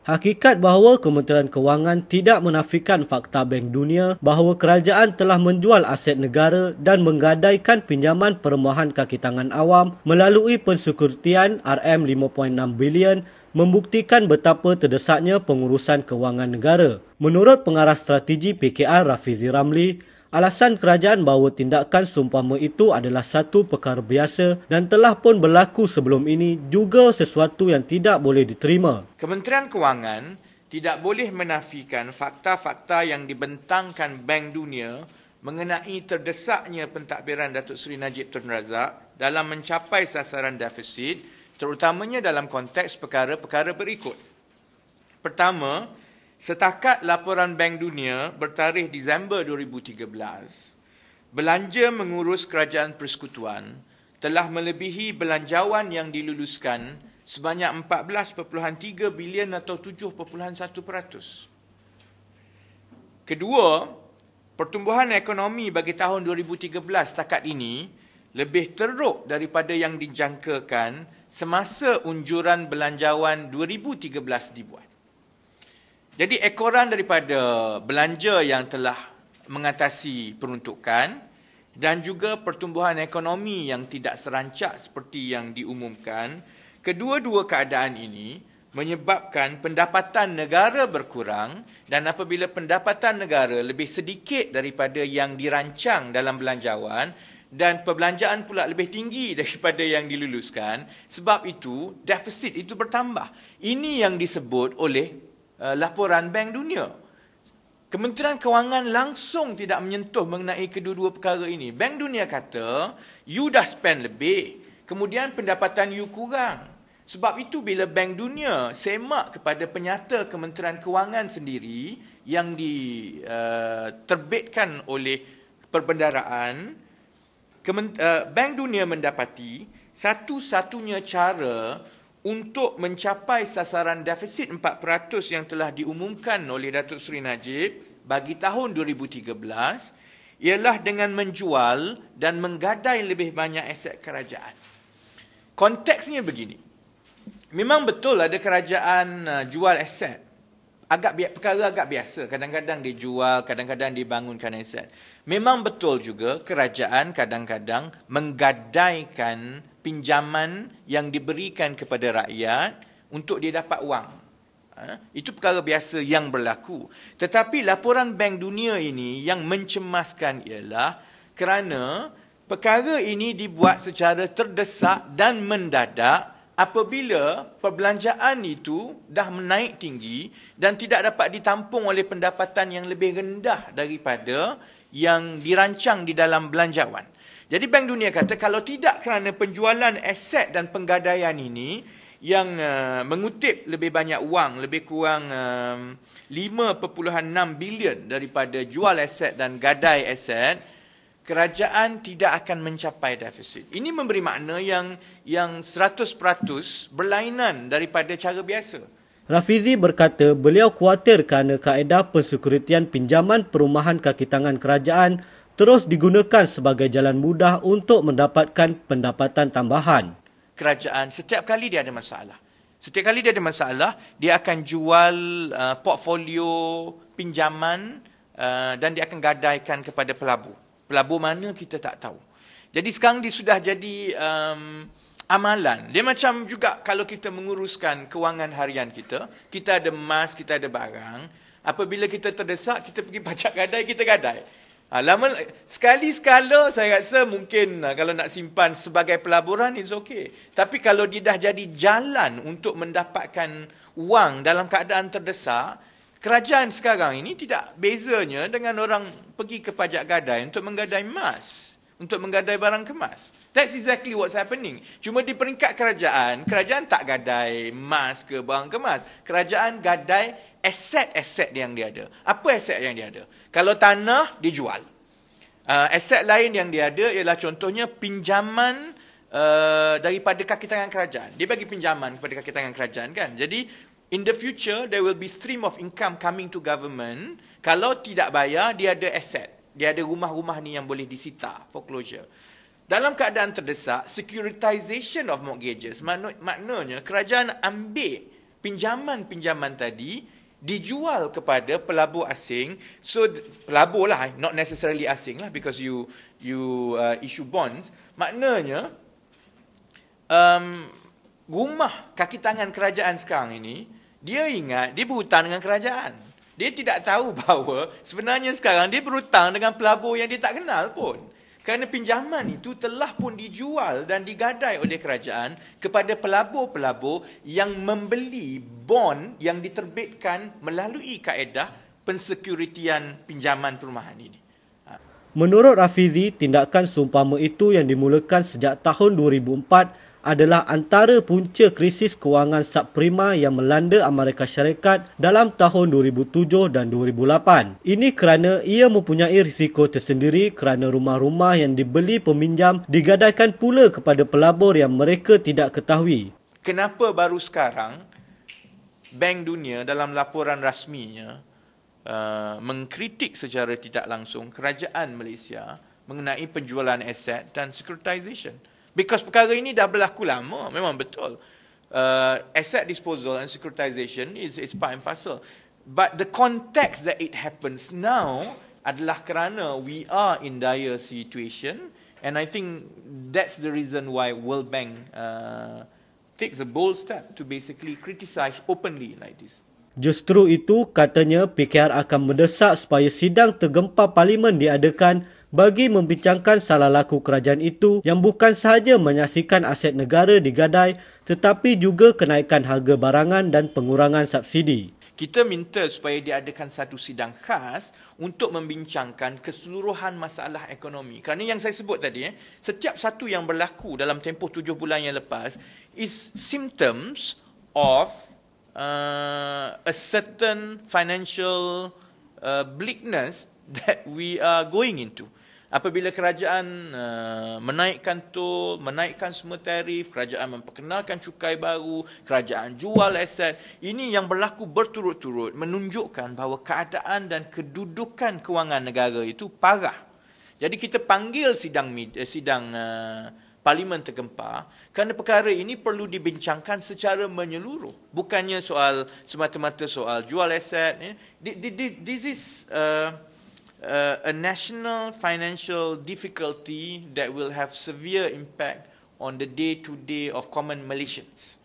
Hakikat bahawa Kementerian Kewangan tidak menafikan fakta Bank Dunia bahawa kerajaan telah menjual aset negara dan menggadaikan pinjaman permohonan kaki tangan awam melalui pensekuritian RM5.6 bilion membuktikan betapa terdesaknya pengurusan kewangan negara. Menurut pengarah strategi PKR Rafizi Ramli, alasan kerajaan bahawa tindakan seumpama itu adalah satu perkara biasa dan telah pun berlaku sebelum ini juga sesuatu yang tidak boleh diterima. Kementerian Kewangan tidak boleh menafikan fakta-fakta yang dibentangkan Bank Dunia mengenai terdesaknya pentadbiran Datuk Seri Najib Tun Razak dalam mencapai sasaran defisit, terutamanya dalam konteks perkara-perkara berikut. Pertama, setakat laporan Bank Dunia bertarikh Disember 2013, belanja mengurus kerajaan persekutuan telah melebihi belanjawan yang diluluskan sebanyak 14.3 bilion atau 7.1%. Kedua, pertumbuhan ekonomi bagi tahun 2013 setakat ini lebih teruk daripada yang dijangkakan semasa unjuran belanjawan 2013 dibuat. Jadi ekoran daripada belanja yang telah mengatasi peruntukan dan juga pertumbuhan ekonomi yang tidak serancak seperti yang diumumkan, kedua-dua keadaan ini menyebabkan pendapatan negara berkurang, dan apabila pendapatan negara lebih sedikit daripada yang dirancang dalam belanjawan dan perbelanjaan pula lebih tinggi daripada yang diluluskan, sebab itu defisit itu bertambah. Ini yang disebut oleh laporan Bank Dunia. Kementerian Kewangan langsung tidak menyentuh mengenai kedua-dua perkara ini. Bank Dunia kata, you dah spend lebih, kemudian pendapatan you kurang. Sebab itu bila Bank Dunia semak kepada penyata Kementerian Kewangan sendiri yang diterbitkan oleh perbendaraan, Bank Dunia mendapati satu-satunya cara untuk mencapai sasaran defisit 4% yang telah diumumkan oleh Datuk Seri Najib bagi tahun 2013 ialah dengan menjual dan menggadai lebih banyak aset kerajaan. Konteksnya begini. Memang betul ada kerajaan jual aset. Perkara agak biasa. Kadang-kadang dijual, kadang-kadang dibangunkan aset. Memang betul juga kerajaan kadang-kadang menggadaikan pinjaman yang diberikan kepada rakyat untuk dia dapat wang. Itu perkara biasa yang berlaku. Tetapi laporan Bank Dunia ini yang mencemaskan ialah kerana perkara ini dibuat secara terdesak dan mendadak apabila perbelanjaan itu dah menaik tinggi dan tidak dapat ditampung oleh pendapatan yang lebih rendah daripada yang dirancang di dalam belanjawan. Jadi Bank Dunia kata kalau tidak kerana penjualan aset dan penggadaian ini yang mengutip lebih banyak wang, lebih kurang 5.6 bilion daripada jual aset dan gadai aset, kerajaan tidak akan mencapai defisit. Ini memberi makna yang 100% berlainan daripada cara biasa. Rafizi berkata beliau khawatir kerana kaedah pensekuritian pinjaman perumahan kaki tangan kerajaan terus digunakan sebagai jalan mudah untuk mendapatkan pendapatan tambahan. Kerajaan setiap kali dia ada masalah. Setiap kali dia ada masalah, dia akan jual portfolio pinjaman dan dia akan gadaikan kepada pelabur. Pelabur mana kita tak tahu. Jadi sekarang dia sudah jadi amalan. Dia macam juga kalau kita menguruskan kewangan harian kita, kita ada emas, kita ada barang. Apabila kita terdesak, kita pergi pajak gadai, kita gadai. Sekali-sekala saya rasa mungkin kalau nak simpan sebagai pelaburan, it's okay. Tapi kalau dia dah jadi jalan untuk mendapatkan wang dalam keadaan terdesak, kerajaan sekarang ini tidak bezanya dengan orang pergi ke pajak gadai untuk menggadai emas, untuk menggadai barang kemas. That's exactly what's happening. Cuma di peringkat kerajaan, kerajaan tak gadai emas ke barang kemas. Kerajaan gadai aset-aset yang dia ada. Apa aset yang dia ada? Kalau tanah, dijual. Aset lain yang dia ada ialah contohnya pinjaman daripada kaki tangan kerajaan. Dia bagi pinjaman kepada kaki tangan kerajaan kan. Jadi, in the future, there will be stream of income coming to government. Kalau tidak bayar, dia ada aset. Dia ada rumah-rumah ni yang boleh disita, foreclosure. Dalam keadaan terdesak, securitization of mortgages, maknanya kerajaan ambil pinjaman-pinjaman tadi dijual kepada pelabur asing. So pelabur lah, not necessarily asing lah, because you issue bonds. Maknanya rumah kaki tangan kerajaan sekarang ini, dia ingat dia berhutang dengan kerajaan. Dia tidak tahu bahawa sebenarnya sekarang dia berhutang dengan pelabur yang dia tak kenal pun. Kerana pinjaman itu telah pun dijual dan digadai oleh kerajaan kepada pelabur-pelabur yang membeli bond yang diterbitkan melalui kaedah pensekuritian pinjaman perumahan ini. Menurut Rafizi, tindakan seumpama itu yang dimulakan sejak tahun 2004 adalah antara punca krisis kewangan subprima yang melanda Amerika Syarikat dalam tahun 2007 dan 2008. Ini kerana ia mempunyai risiko tersendiri kerana rumah-rumah yang dibeli peminjam digadaikan pula kepada pelabur yang mereka tidak ketahui. Kenapa baru sekarang Bank Dunia dalam laporan rasminya mengkritik secara tidak langsung kerajaan Malaysia mengenai penjualan aset dan securitization? Because perkara ini dah berlaku lama, memang betul. Asset disposal and securitization is part and parcel. But the context that it happens now adalah kerana we are in dire situation, and I think that's the reason why World Bank takes a bold step to basically criticize openly like this. Justru itu, katanya PKR akan mendesak supaya sidang tergempar Parlimen diadakan bagi membincangkan salah laku kerajaan itu yang bukan sahaja menyaksikan aset negara digadai tetapi juga kenaikan harga barangan dan pengurangan subsidi. Kita minta supaya diadakan satu sidang khas untuk membincangkan keseluruhan masalah ekonomi. Kerana yang saya sebut tadi, setiap satu yang berlaku dalam tempoh 7 bulan yang lepas is symptoms of a certain financial bleakness that we are going into. Apabila kerajaan menaikkan tol, menaikkan semua tarif, kerajaan memperkenalkan cukai baru, kerajaan jual aset, ini yang berlaku berturut-turut menunjukkan bahawa keadaan dan kedudukan kewangan negara itu parah. Jadi kita panggil sidang Parlimen tergempar kerana perkara ini perlu dibincangkan secara menyeluruh. Bukannya semata-mata soal jual aset. This is a national financial difficulty that will have severe impact on the day-to-day of common Malaysians.